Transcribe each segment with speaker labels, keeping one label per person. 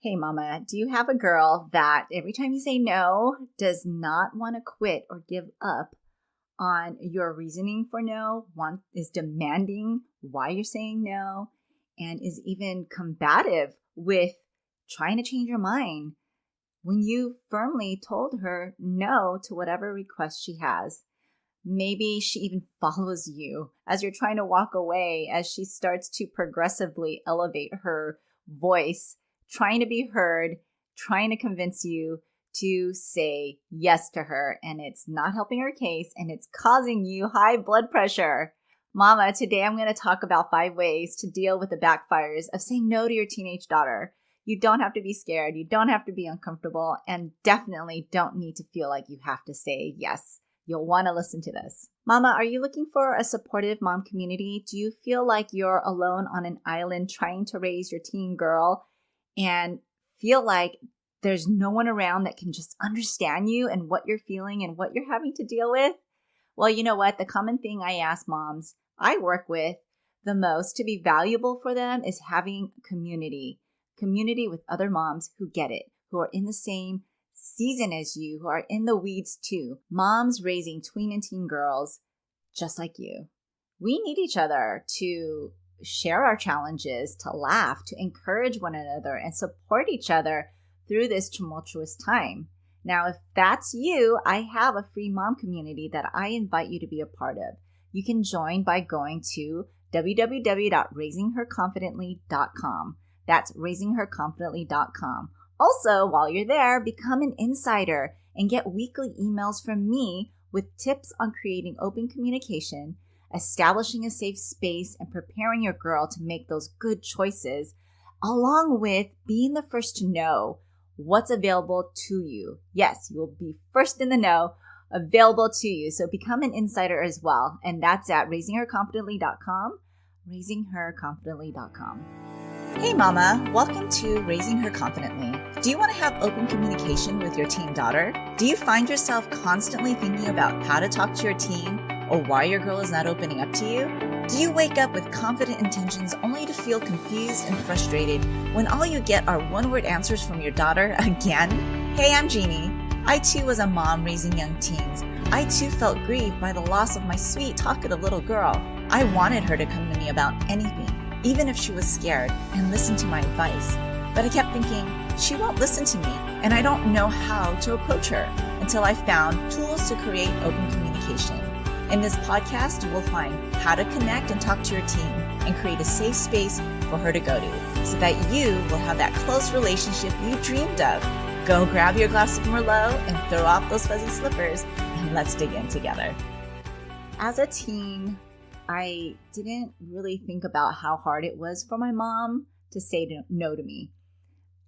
Speaker 1: Hey mama, do you have a girl that every time you say no does not want to quit or give up on your reasoning for no, is demanding why you're saying no, and is even combative with trying to change your mind when you firmly told her no to whatever request she has? Maybe she even follows you as you're trying to walk away, as she starts to progressively elevate her voice, trying to be heard, trying to convince you to say yes to her. And it's not helping her case, and it's causing you high blood pressure. Mama, today I'm going to talk about 5 ways to deal with the backfires of saying no to your teenage daughter. You don't have to be scared. You don't have to be uncomfortable, and definitely don't need to feel like you have to say yes. You'll want to listen to this. Mama, are you looking for a supportive mom community? Do you feel like you're alone on an island trying to raise your teen girl and feel like there's no one around that can just understand you and what you're feeling and what you're having to deal with? Well, you know what? The common thing I ask moms I work with the most to be valuable for them is having community with other moms who get it, who are in the same season as you, who are in the weeds too. Moms raising tween and teen girls just like you. We need each other to share our challenges, to laugh, to encourage one another, and support each other through this tumultuous time. Now, if that's you, I have a free mom community that I invite you to be a part of. You can join by going to www.raisingherconfidently.com. That's raisingherconfidently.com. Also, while you're there, become an insider and get weekly emails from me with tips on creating open communication, establishing a safe space, and preparing your girl to make those good choices, along with being the first to know what's available to you. Yes, you will be first in the know, available to you. So become an insider as well. And that's at raisingherconfidently.com, raisingherconfidently.com. Hey mama, welcome to Raising Her Confidently. Do you want to have open communication with your teen daughter? Do you find yourself constantly thinking about how to talk to your teen or why your girl is not opening up to you? Do you wake up with confident intentions only to feel confused and frustrated when all you get are one-word answers from your daughter again? Hey, I'm Jeannie. I too was a mom raising young teens. I too felt grieved by the loss of my sweet, talkative little girl. I wanted her to come to me about anything, even if she was scared, and listen to my advice. But I kept thinking, she won't listen to me, and I don't know how to approach her, until I found tools to create open communication. In this podcast, you will find how to connect and talk to your teen and create a safe space for her to go to, so that you will have that close relationship you dreamed of. Go grab your glass of Merlot and throw off those fuzzy slippers, and let's dig in together. As a teen, I didn't really think about how hard it was for my mom to say no to me.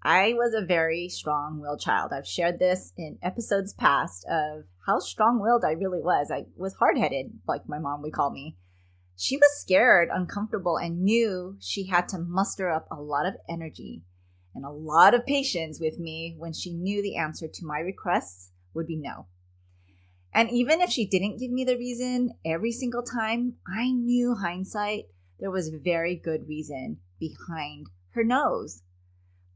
Speaker 1: I was a very strong-willed child. I've shared this in episodes past of how strong-willed I really was. I was hard-headed, like my mom would call me. She was scared, uncomfortable, and knew she had to muster up a lot of energy and a lot of patience with me when she knew the answer to my requests would be no. And even if she didn't give me the reason every single time, I knew hindsight there was very good reason behind her no's.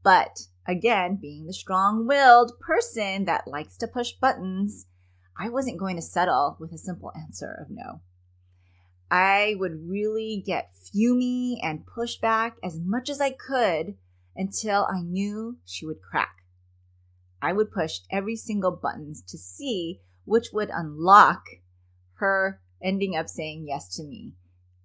Speaker 1: But again, being the strong-willed person that likes to push buttons, I wasn't going to settle with a simple answer of no. I would really get fumey and push back as much as I could until I knew she would crack. I would push every single button to see which would unlock her ending up saying yes to me.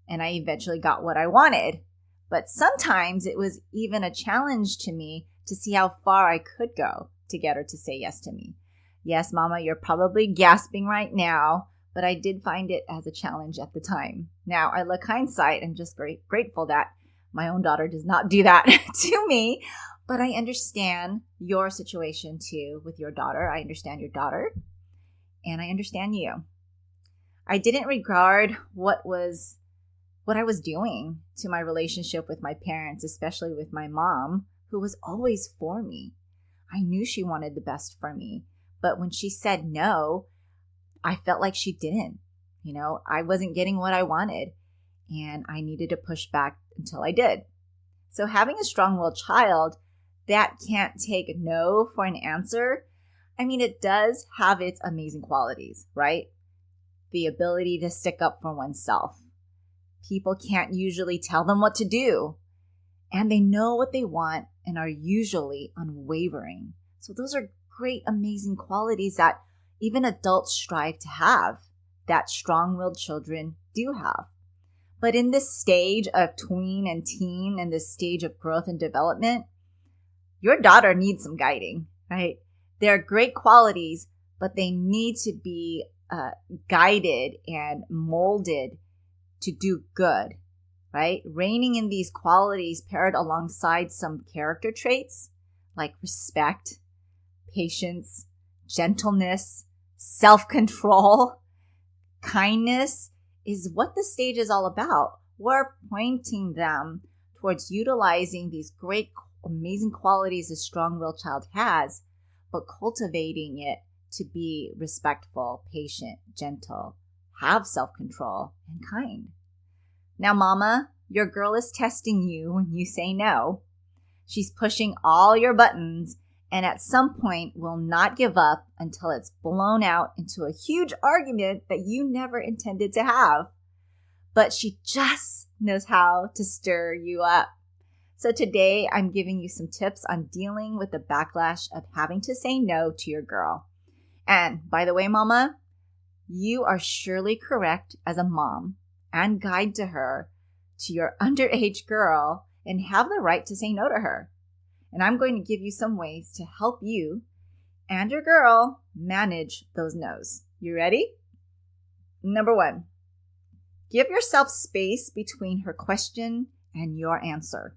Speaker 1: And I eventually got what I wanted. But sometimes it was even a challenge to me to see how far I could go to get her to say yes to me. Yes, Mama, you're probably gasping right now, but I did find it as a challenge at the time. Now, I look hindsight, I'm just very grateful that my own daughter does not do that to me. But I understand your situation too with your daughter. I understand your daughter. And I understand you. I didn't regard what I was doing to my relationship with my parents, especially with my mom, who was always for me. I knew she wanted the best for me. But when she said no, I felt like she didn't. I wasn't getting what I wanted, and I needed to push back until I did. So having a strong-willed child that can't take no for an answer, I mean, it does have its amazing qualities, right? The ability to stick up for oneself. People can't usually tell them what to do, and they know what they want and are usually unwavering. So those are great, amazing qualities that even adults strive to have, that strong-willed children do have. But in this stage of tween and teen and this stage of growth and development, your daughter needs some guiding, right? They're great qualities, but they need to be guided and molded to do good, right? Reining in these qualities paired alongside some character traits like respect, patience, gentleness, self-control, kindness is what the stage is all about. We're pointing them towards utilizing these great, amazing qualities a strong-willed child has, but cultivating it to be respectful, patient, gentle, have self-control, and kind. Now, Mama, your girl is testing you when you say no. She's pushing all your buttons, and at some point will not give up until it's blown out into a huge argument that you never intended to have. But she just knows how to stir you up. So today, I'm giving you some tips on dealing with the backlash of having to say no to your girl. And by the way, Mama, you are surely correct as a mom and guide to her, to your underage girl, and have the right to say no to her. And I'm going to give you some ways to help you and your girl manage those no's. You ready? Number 1, give yourself space between her question and your answer.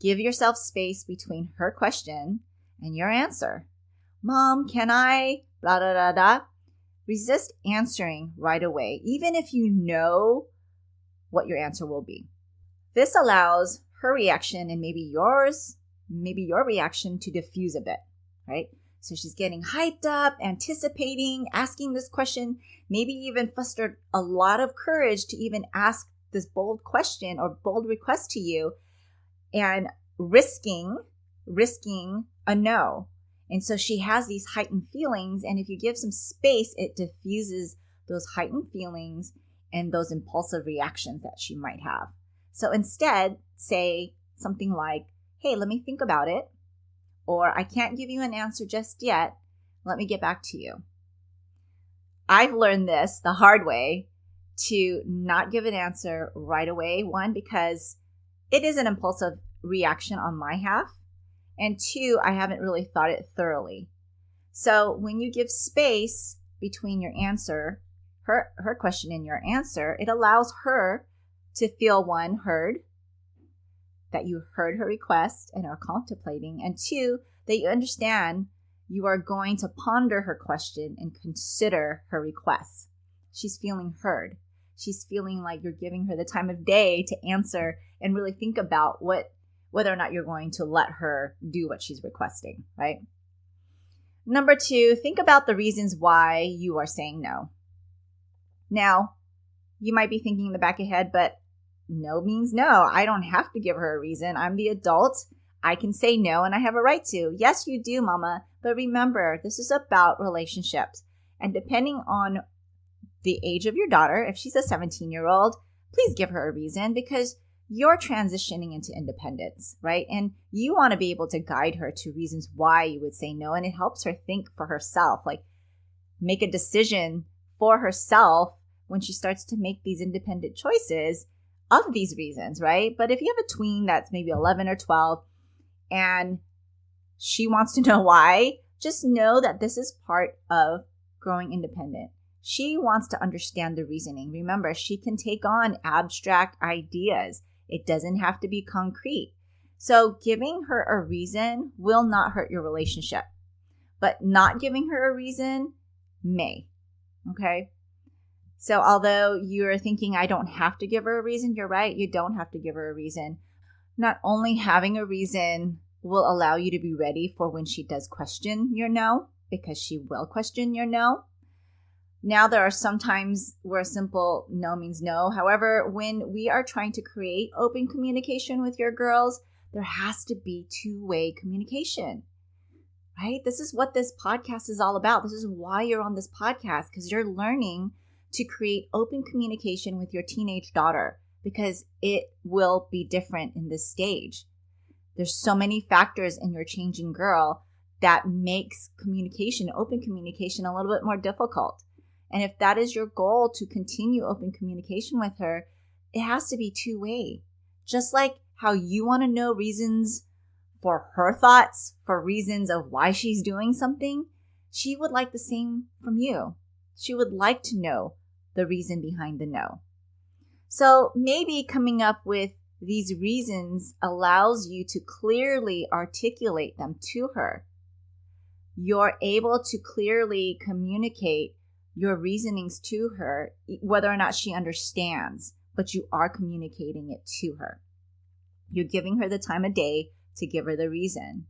Speaker 1: Give yourself space between her question and your answer. Mom, can I? Blah, blah, blah, blah. Resist answering right away, even if you know what your answer will be. This allows her reaction and maybe your reaction to diffuse a bit, right? So she's getting hyped up, anticipating, asking this question, maybe even fostered a lot of courage to even ask this bold question or bold request to you, and risking a no. And so she has these heightened feelings, and if you give some space, it diffuses those heightened feelings and those impulsive reactions that she might have. So instead, say something like, hey, let me think about it, or I can't give you an answer just yet. Let me get back to you. I've learned this the hard way, to not give an answer right away. 1, because it is an impulsive reaction on my half. And 2, I haven't really thought it thoroughly. So when you give space between your answer, her question and your answer, it allows her to feel 1, heard, that you heard her request and are contemplating, and 2, that you understand you are going to ponder her question and consider her request. She's feeling heard. She's feeling like you're giving her the time of day to answer and really think about whether or not you're going to let her do what she's requesting, right? Number 2, think about the reasons why you are saying no. Now, you might be thinking in the back of your head, but no means no. I don't have to give her a reason. I'm the adult. I can say no, and I have a right to. Yes, you do, Mama. But remember, this is about relationships. And depending on the age of your daughter, if she's a 17-year-old, please give her a reason, because you're transitioning into independence, right? And you want to be able to guide her to reasons why you would say no. And it helps her think for herself, like make a decision for herself when she starts to make these independent choices of these reasons, right? But if you have a tween that's maybe 11 or 12 and she wants to know why, just know that this is part of growing independent. She wants to understand the reasoning. Remember, she can take on abstract ideas. It doesn't have to be concrete. So giving her a reason will not hurt your relationship, but not giving her a reason may, okay? So although you're thinking, I don't have to give her a reason, you're right. You don't have to give her a reason. Not only having a reason will allow you to be ready for when she does question your no, because she will question your no. Now, there are some times where a simple no means no. However, when we are trying to create open communication with your girls, there has to be two-way communication, right? This is what this podcast is all about. This is why you're on this podcast, because you're learning to create open communication with your teenage daughter, because it will be different in this stage. There's so many factors in your changing girl that makes communication, open communication, a little bit more difficult. And if that is your goal, to continue open communication with her, it has to be two-way. Just like how you want to know reasons for her thoughts, for reasons of why she's doing something, she would like the same from you. She would like to know the reason behind the no. So maybe coming up with these reasons allows you to clearly articulate them to her. You're able to clearly communicate your reasonings to her, whether or not she understands, but you are communicating it to her. You're giving her the time of day to give her the reason.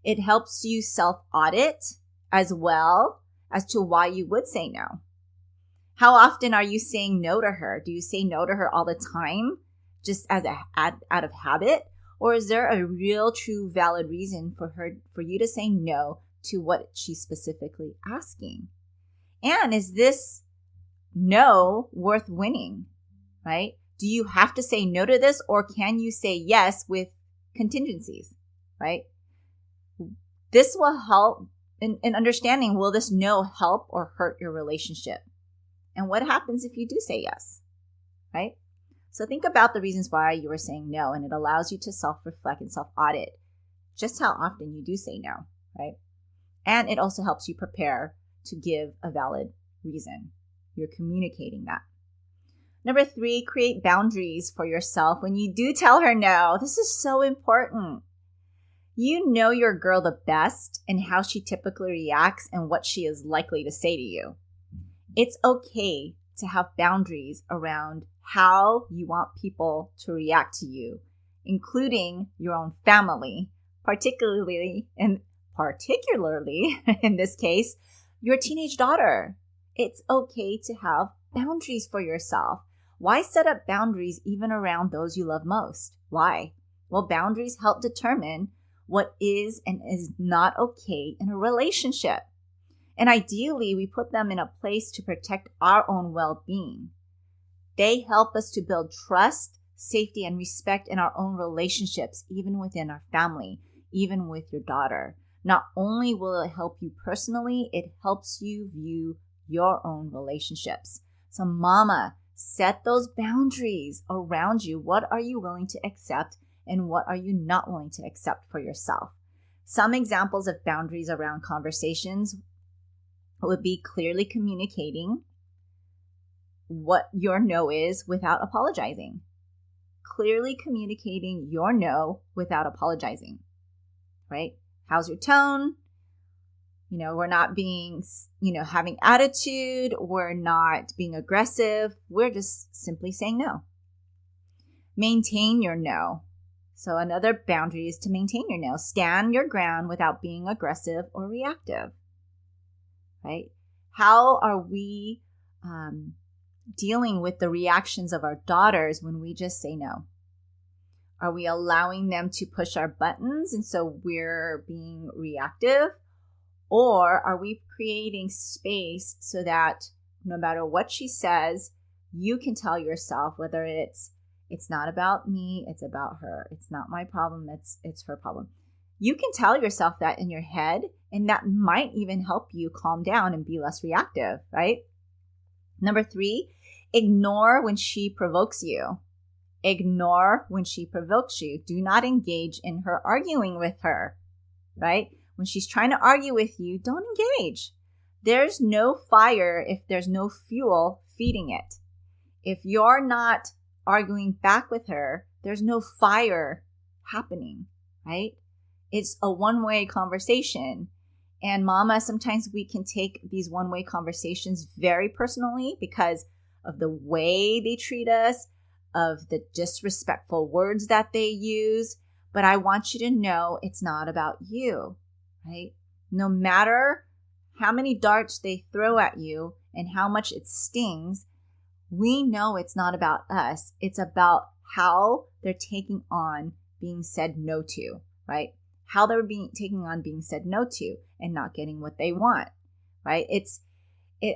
Speaker 1: It helps you self-audit as well as to why you would say no. How often are you saying no to her? Do you say no to her all the time, just as out of habit? Or is there a real, true, valid reason for you to say no to what she's specifically asking? And is this no worth winning, right? Do you have to say no to this, or can you say yes with contingencies, right? This will help in understanding, will this no help or hurt your relationship? And what happens if you do say yes, right? So think about the reasons why you were saying no, and it allows you to self-reflect and self-audit just how often you do say no, right? And it also helps you prepare to give a valid reason. You're communicating that. Number 3, create boundaries for yourself when you do tell her no. This is so important. You know your girl the best and how she typically reacts and what she is likely to say to you. It's okay to have boundaries around how you want people to react to you, including your own family, particularly in this case, your teenage daughter. It's okay to have boundaries for yourself. Why set up boundaries even around those you love most? Why? Well, boundaries help determine what is and is not okay in a relationship. And ideally, we put them in a place to protect our own well-being. They help us to build trust, safety, and respect in our own relationships, even within our family, even with your daughter. Not only will it help you personally, it helps you view your own relationships. So mama, set those boundaries around you. What are you willing to accept and what are you not willing to accept for yourself? Some examples of boundaries around conversations would be clearly communicating what your no is without apologizing. Clearly communicating your no without apologizing, right? How's your tone? We're not being, having attitude. We're not being aggressive. We're just simply saying no. Maintain your no. So another boundary is to maintain your no. Stand your ground without being aggressive or reactive, right? How are we dealing with the reactions of our daughters when we just say no? Are we allowing them to push our buttons and so we're being reactive? Or are we creating space so that no matter what she says, you can tell yourself whether it's not about me, it's about her. It's not my problem, it's her problem. You can tell yourself that in your head, and that might even help you calm down and be less reactive, right? Number 3, ignore when she provokes you. Ignore when she provokes you. Do not engage in her arguing with her, right? When she's trying to argue with you, don't engage. There's no fire if there's no fuel feeding it. If you're not arguing back with her, there's no fire happening, right? It's a one-way conversation. And mama, sometimes we can take these one-way conversations very personally because of the way they treat us, of the disrespectful words that they use. But I want you to know it's not about you, right? No matter how many darts they throw at you and how much it stings, we know it's not about us. It's about how they're taking on being said no to, right? How they're taking on being said no to and not getting what they want, right?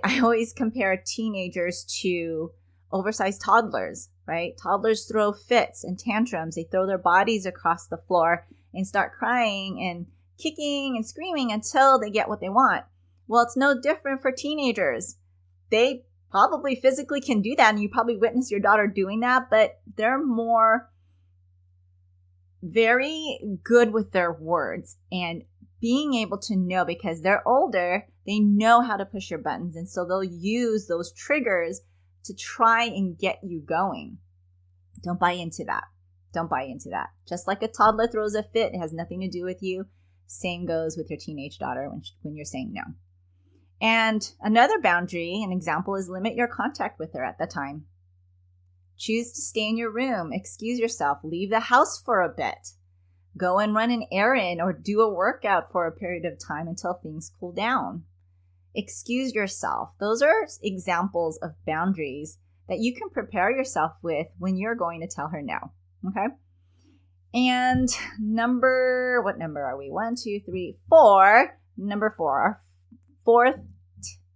Speaker 1: I always compare teenagers to oversized toddlers, right? Toddlers throw fits and tantrums. They throw their bodies across the floor and start crying and kicking and screaming until they get what they want. Well, it's no different for teenagers. They probably physically can do that, and you probably witness your daughter doing that, but they're more very good with their words and being able to know, because they're older, they know how to push your buttons. And so they'll use those triggers to try and get you going. Don't buy into that. Don't buy into that. Just like a toddler throws a fit, it has nothing to do with you. Same goes with your teenage daughter when you're saying no. And another boundary, an example, is limit your contact with her at the time. Choose to stay in your room, excuse yourself, leave the house for a bit. Go and run an errand or do a workout for a period of time until things cool down. Excuse yourself. Those are examples of boundaries that you can prepare yourself with when you're going to tell her no. Okay? And what number are we? 1, 2, 3, 4. Number 4. Our fourth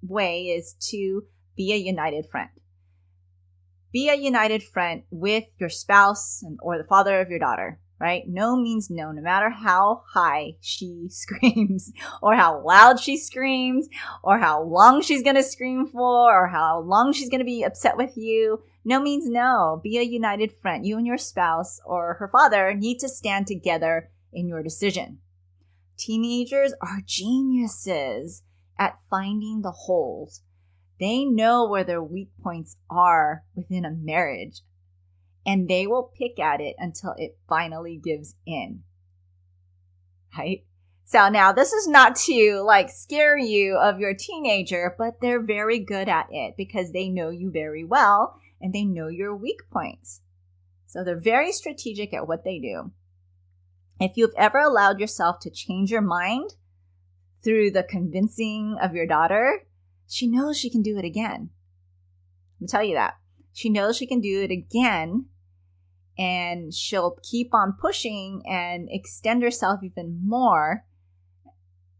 Speaker 1: way is to be a united friend. Be a united friend with your spouse or the father of your daughter, right? No means no, no matter how high she screams or how loud she screams or how long she's going to scream for or how long she's going to be upset with you. No means no. Be a united friend. You and your spouse or her father need to stand together in your decision. Teenagers are geniuses at finding the holes. They know where their weak points are within a marriage, and they will pick at it until it finally gives in. Right? So now this is not to scare you of your teenager, but they're very good at it because they know you very well and they know your weak points. So they're very strategic at what they do. If you've ever allowed yourself to change your mind through the convincing of your daughter, she knows she can do it again. I'll tell you that. She knows she can do it again, and she'll keep on pushing and extend herself even more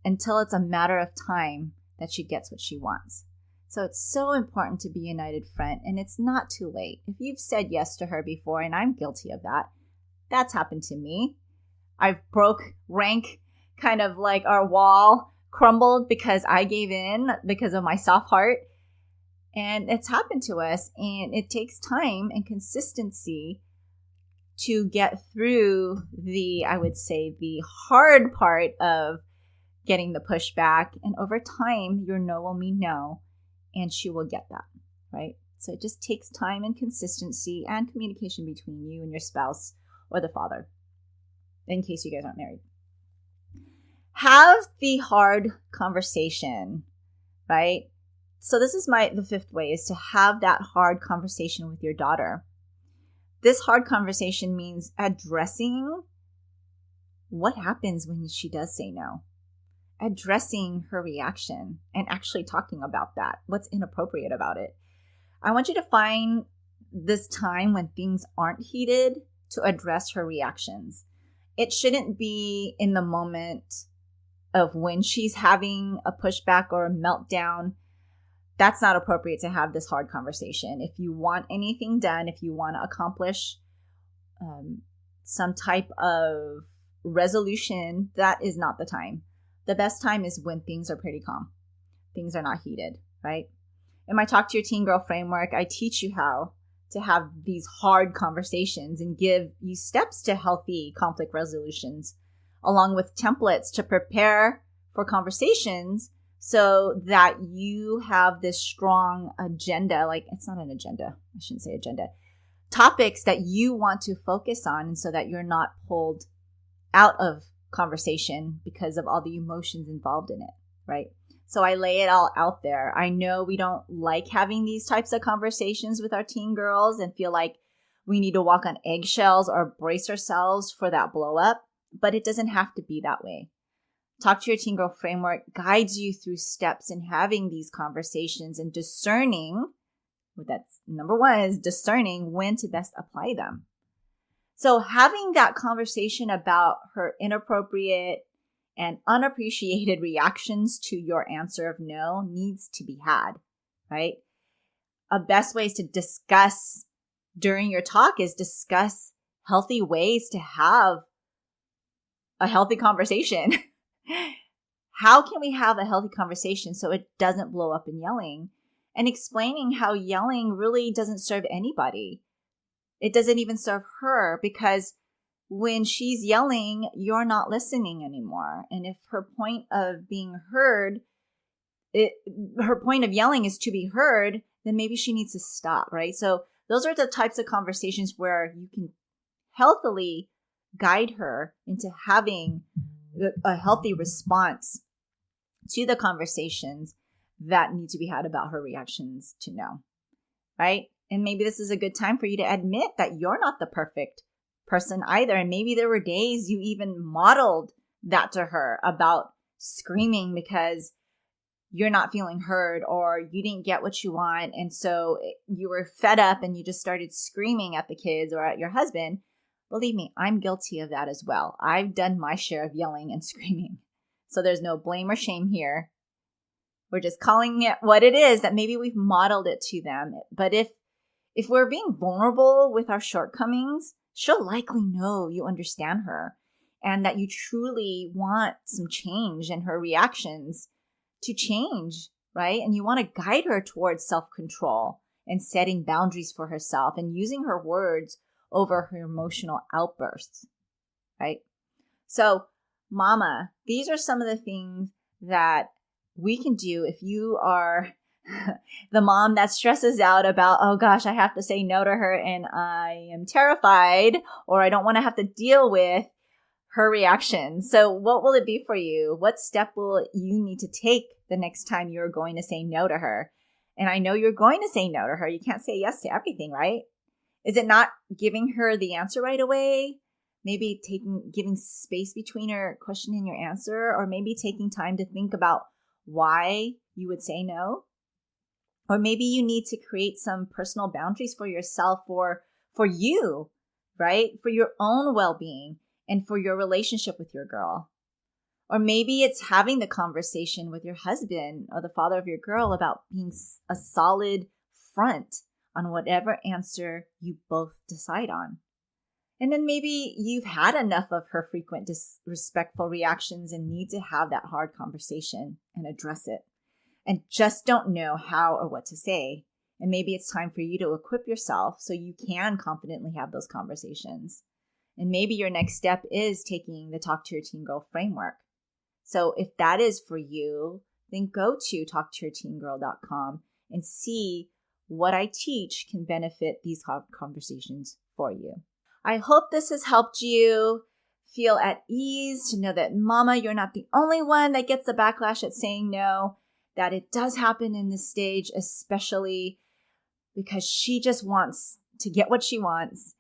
Speaker 1: until it's a matter of time that she gets what she wants. So it's so important to be a united front, and it's not too late. If you've said yes to her before, and I'm guilty of that, that's happened to me. I've broke rank, kind of like our wall crumbled because I gave in because of my soft heart. And it's happened to us, and it takes time and consistency to get through the hard part of getting the pushback. And over time, your no will mean no, and she will get that, right? So it just takes time and consistency and communication between you and your spouse or the father, in case you guys aren't married. Have the hard conversation, right? So this is the fifth way, is to have that hard conversation with your daughter. This hard conversation means addressing what happens when she does say no, addressing her reaction and actually talking about that, what's inappropriate about it. I want you to find this time when things aren't heated to address her reactions. It shouldn't be in the moment of when she's having a pushback or a meltdown. That's not appropriate to have this hard conversation. If you want anything done, if you want to accomplish some type of resolution, that is not the time. The best time is when things are pretty calm. Things are not heated, right? In my Talk to Your Teen Girl framework, I teach you how to have these hard conversations and give you steps to healthy conflict resolutions, along with templates to prepare for conversations so that you have this strong agenda. It's not an agenda. I shouldn't say agenda. Topics that you want to focus on, and so that you're not pulled out of conversation because of all the emotions involved in it, right? So I lay it all out there. I know we don't like having these types of conversations with our teen girls and feel like we need to walk on eggshells or brace ourselves for that blow up. But it doesn't have to be that way. Talk to Your Teen Girl framework guides you through steps in having these conversations and discerning. That's number one, is discerning when to best apply them. So having that conversation about her inappropriate and unappreciated reactions to your answer of no needs to be had, right? A best ways to discuss during your talk is discuss healthy ways to have a healthy conversation. How can we have a healthy conversation so it doesn't blow up in yelling? And explaining how yelling really doesn't serve anybody. It doesn't even serve her, because when she's yelling, you're not listening anymore. And if her point of being heard, her point of yelling is to be heard, then maybe she needs to stop, right? So those are the types of conversations where you can healthily guide her into having a healthy response to the conversations that need to be had about her reactions to no, right? And maybe this is a good time for you to admit that you're not the perfect person either. And maybe there were days you even modeled that to her about screaming because you're not feeling heard or you didn't get what you want. And so you were fed up and you just started screaming at the kids or at your husband. Believe me, I'm guilty of that as well. I've done my share of yelling and screaming. So there's no blame or shame here. We're just calling it what it is, that maybe we've modeled it to them. But if we're being vulnerable with our shortcomings, she'll likely know you understand her and that you truly want some change in her reactions to change, right? And you want to guide her towards self-control and setting boundaries for herself and using her words over her emotional outbursts, right? So, mama, these are some of the things that we can do if you are the mom that stresses out about, oh gosh, I have to say no to her and I am terrified, or I don't want to have to deal with her reaction. So what will it be for you? What step will you need to take the next time you're going to say no to her? And I know you're going to say no to her. You can't say yes to everything, right? Is it not giving her the answer right away? Maybe giving space between her question and your answer, or maybe taking time to think about why you would say no. Or maybe you need to create some personal boundaries for yourself or for you, right? For your own well-being and for your relationship with your girl. Or maybe it's having the conversation with your husband or the father of your girl about being a solid front on whatever answer you both decide on. And then maybe you've had enough of her frequent disrespectful reactions and need to have that hard conversation and address it, and just don't know how or what to say. And maybe it's time for you to equip yourself so you can confidently have those conversations. And maybe your next step is taking the Talk to Your Teen Girl framework. So if that is for you, then go to talktoyourteengirl.com and see what I teach can benefit these conversations for you. I hope this has helped you feel at ease to know that, mama, you're not the only one that gets the backlash at saying no, that it does happen in this stage, especially because she just wants to get what she wants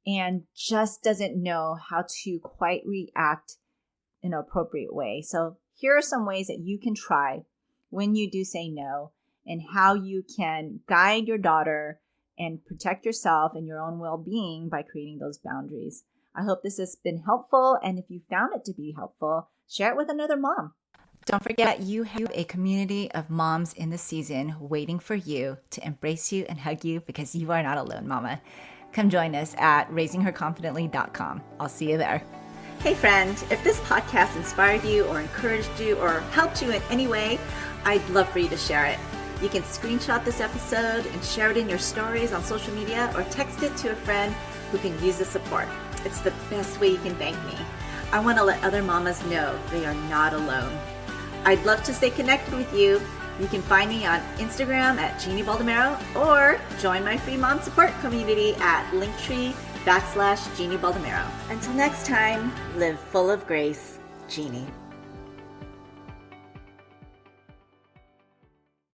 Speaker 1: and just doesn't know how to quite react in an appropriate way. So here are some ways that you can try when you do say no and how you can guide your daughter and protect yourself and your own well-being by creating those boundaries. I hope this has been helpful. And if you found it to be helpful, share it with another mom. Don't forget, you have a community of moms in the season waiting for you to embrace you and hug you because you are not alone, mama. Come join us at raisingherconfidently.com. I'll see you there. Hey friend, if this podcast inspired you or encouraged you or helped you in any way, I'd love for you to share it. You can screenshot this episode and share it in your stories on social media or text it to a friend who can use the support. It's the best way you can thank me. I want to let other mamas know they are not alone. I'd love to stay connected with you. You can find me on Instagram at Jeannie Baldemero or join my free mom support community at Linktree/Jeannie Baldemero. Until next time, live full of grace, Jeannie.